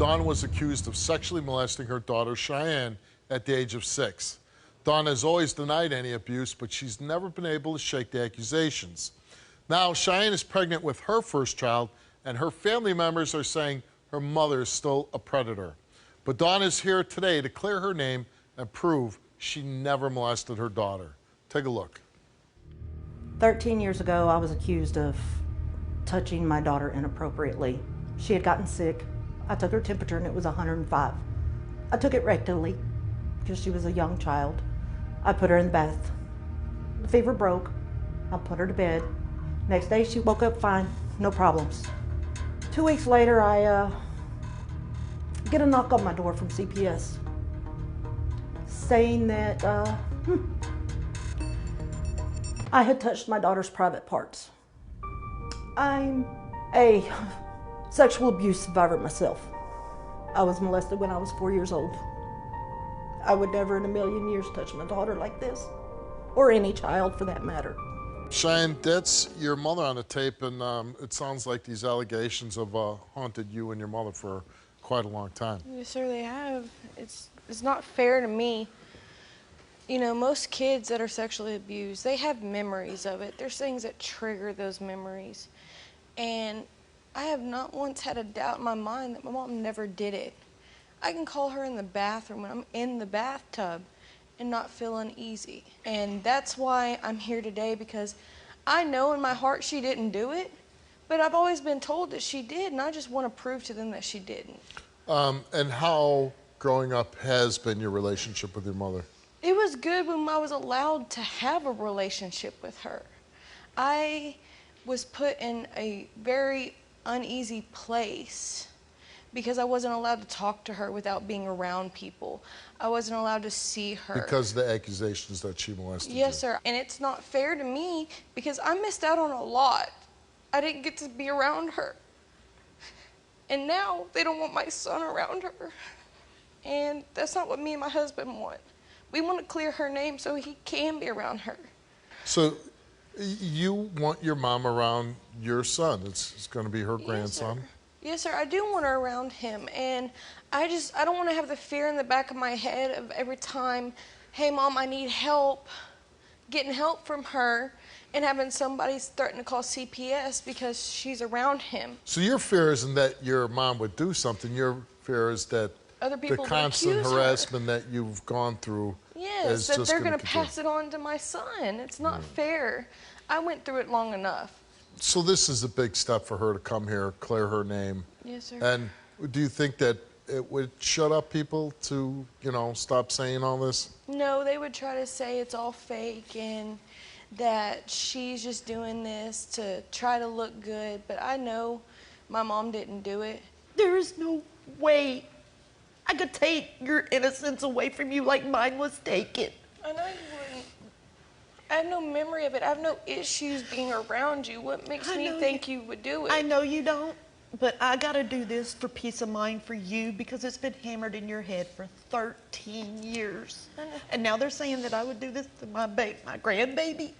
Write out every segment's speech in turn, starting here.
Dawn was accused of sexually molesting her daughter, Cheyenne, at the age of 6. Dawn has always denied any abuse, but she's never been able to shake the accusations. Now, Cheyenne is pregnant with her first child, and her family members are saying her mother is still a predator. But Dawn is here today to clear her name and prove she never molested her daughter. Take a look. 13 years ago, I was accused of touching my daughter inappropriately. She had gotten sick. I took her temperature and it was 105. I took it rectally because she was a young child. I put her in the bath. The fever broke. I put her to bed. Next day, she woke up fine, no problems. 2 weeks later, I get a knock on my door from CPS saying that I had touched my daughter's private parts. I'm a sexual abuse survivor myself. I was molested when I was 4 years old. I would never in a million years touch my daughter like this, or any child for that matter. Cheyenne, that's your mother on the tape, and it sounds like these allegations have haunted you and your mother for quite a long time. Yes, sir, they have. It's not fair to me. You know, most kids that are sexually abused, they have memories of it. There's things that trigger those memories. And I have not once had a doubt in my mind that my mom never did it. I can call her in the bathroom when I'm in the bathtub and not feel uneasy. And that's why I'm here today, because I know in my heart she didn't do it, but I've always been told that she did, and I just want to prove to them that she didn't. And how growing up has been your relationship with your mother? It was good when I was allowed to have a relationship with her. I was put in a very uneasy place because I wasn't allowed to talk to her without being around people. I wasn't allowed to see her. Because of the accusations that she molested you? Yes, sir. And it's not fair to me because I missed out on a lot. I didn't get to be around her. And now they don't want my son around her. And that's not what me and my husband want. We want to clear her name so he can be around her. So you want your mom around your son. It's going to be her grandson. Sir. Yes, sir. I do want her around him. And I don't want to have the fear in the back of my head of every time, hey, Mom, I need help, getting help from her, and having somebody threaten to call CPS because she's around him. So your fear isn't that your mom would do something. Your fear is that other people the constant harassment her. that you've gone through yes, is that just they're going to pass it on to my son. It's not fair. I went through it long enough. So this is a big step for her to come here, clear her name. Yes, sir. And do you think that it would shut up people to, you know, stop saying all this? No, they would try to say it's all fake and that she's just doing this to try to look good. But I know my mom didn't do it. There is no way I could take your innocence away from you like mine was taken. I know you wouldn't. I have no memory of it. I have no issues being around you. What makes me think you would do it? I know you don't, but I gotta do this for peace of mind for you because it's been hammered in your head for 13 years. And now they're saying that I would do this to my grandbaby.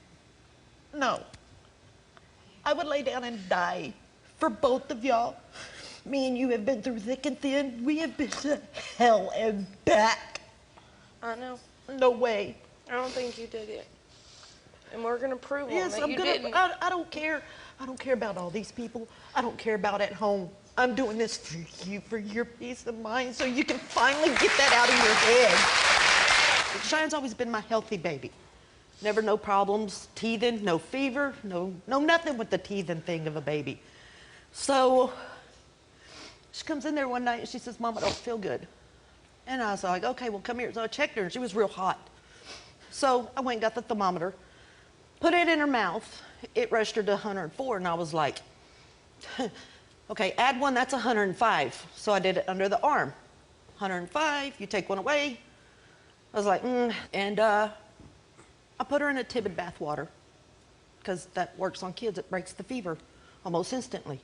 No. I would lay down and die for both of y'all. Me and you have been through thick and thin. We have been to hell and back. I know. No way. I don't think you did it. And we're gonna prove yes, that I'm you gonna, didn't. I don't care. I don't care about all these people. I don't care about at home. I'm doing this for you, for your peace of mind, so you can finally get that out of your head. Cheyenne's always been my healthy baby. Never no problems, teething, no fever, no nothing with the teething thing of a baby. So she comes in there one night and she says, Mom, I don't feel good. And I was like, okay, well, come here. So I checked her and she was real hot. So I went and got the thermometer, put it in her mouth. It rushed her to 104, and I was like, okay, add one, that's 105. So I did it under the arm. 105, you take one away. I was like, And I put her in a Tibid bath water because that works on kids. It breaks the fever almost instantly.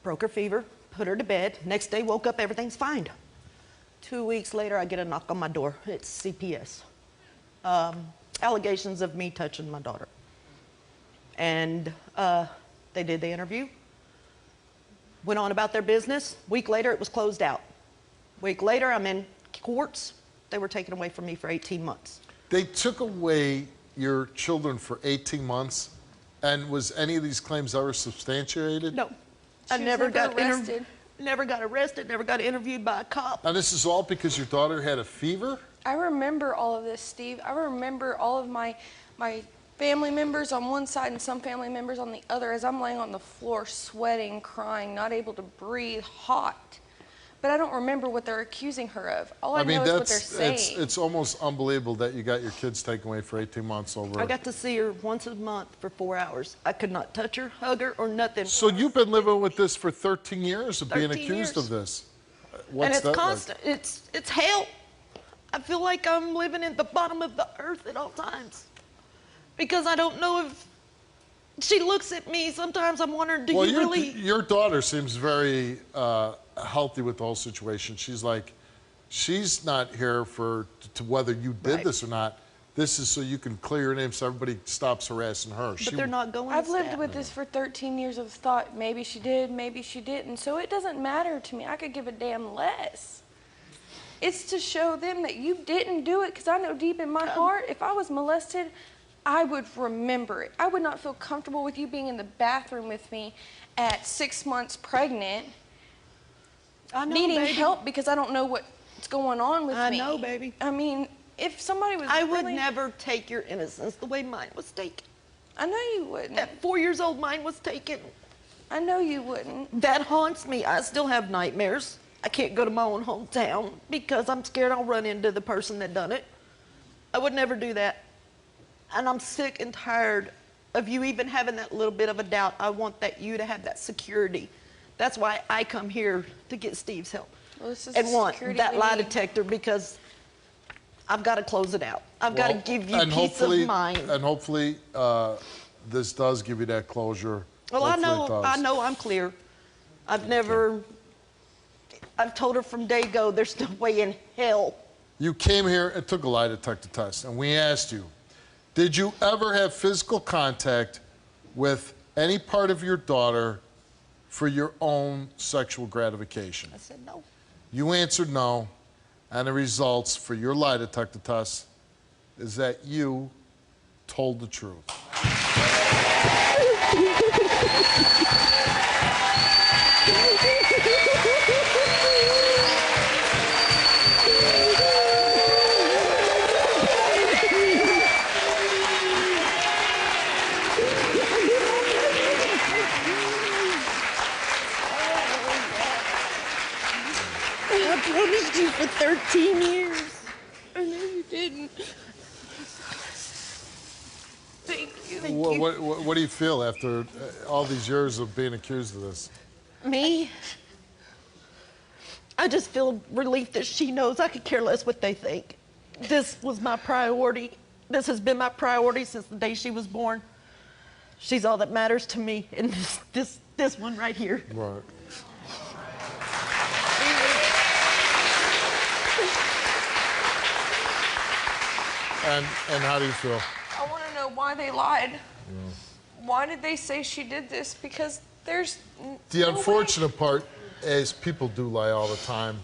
Broke her fever, put her to bed. Next day, woke up, everything's fine. 2 weeks later, I get a knock on my door. It's CPS. Allegations of me touching my daughter. And they did the interview. went on about their business. Week later, it was closed out. Week later, I'm in courts. They were taken away from me for 18 months. They took away your children for 18 months, and was any of these claims ever substantiated? No. She was never arrested. Never got arrested, never got interviewed by a cop. And this is all because your daughter had a fever? I remember all of this, Steve. I remember all of my family members on one side and some family members on the other as I'm laying on the floor, sweating, crying, not able to breathe, hot. But I don't remember what they're accusing her of. All I know is what they're saying. It's almost unbelievable that you got your kids taken away for 18 months over. I got to see her once a month for 4 hours. I could not touch her, hug her, or nothing. So you've been living with this for 13 years of being 13 accused years. of this. And it's constant. Like? It's hell. I feel like I'm living at the bottom of the earth at all times. Because I don't know if she looks at me. Sometimes I'm wondering, do you really... Your daughter seems very healthy with the whole situation. She's like, she's not here to whether you did this or not. This is so you can clear your name so everybody stops harassing her. But they're not going to I've lived with this for 13 years of thought. Maybe she did, maybe she didn't. So it doesn't matter to me. I could give a damn less. It's to show them that you didn't do it, because I know deep in my heart, if I was molested, I would remember it. I would not feel comfortable with you being in the bathroom with me at 6 months pregnant, needing help because I don't know what's going on with me. I know, baby. I mean, if somebody was I would never take your innocence the way mine was taken. I know you wouldn't. At 4 years old, mine was taken. I know you wouldn't. That haunts me. I still have nightmares. I can't go to my own hometown because I'm scared I'll run into the person that done it. I would never do that. And I'm sick and tired of you even having that little bit of a doubt. I want you to have that security. That's why I come here to get Steve's help. Well, this is and want that lie need. detector, because I've got to close it out. I've got to give you peace of mind. And hopefully this does give you that closure. Well, I know I'm clear. I've told her from day go, there's no way in hell. You came here and took a lie detector test, and we asked you, did you ever have physical contact with any part of your daughter for your own sexual gratification? I said no. You answered no, and the results for your lie detector test is that you told the truth. I promised you for 13 years. I know you didn't. Thank you. What do you feel after all these years of being accused of this? Me? I just feel relief that she knows. I could care less what they think. This was my priority. This has been my priority since the day she was born. She's all that matters to me, and this one right here. Right. And how do you feel? I want to know why they lied. Yeah. Why did they say she did this? Because there's the unfortunate part is people do lie all the time,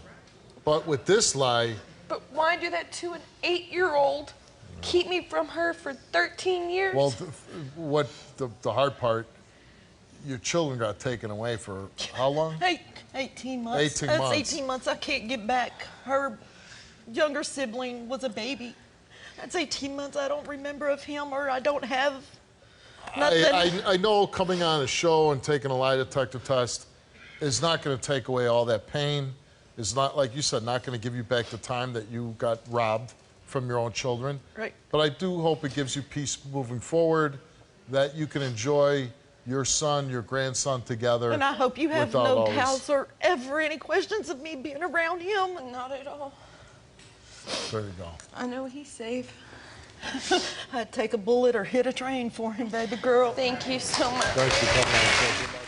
but with this lie. But why do that to an 8-year-old? Keep me from her for 13 years? Well, the hard part, your children got taken away for how long? 18 months. 18 months. That's 18 months I can't get back. Her younger sibling was a baby. That's 18 months I don't remember of him, or I don't have nothing. I know coming on a show and taking a lie detector test is not going to take away all that pain. It's not, like you said, not going to give you back the time that you got robbed from your own children. Right. But I do hope it gives you peace moving forward, that you can enjoy your son, your grandson together. And I hope you have no doubts or ever any questions of me being around him. Not at all. There you go. I know he's safe. I'd take a bullet or hit a train for him, baby girl. Thank you so much. Thanks for coming on.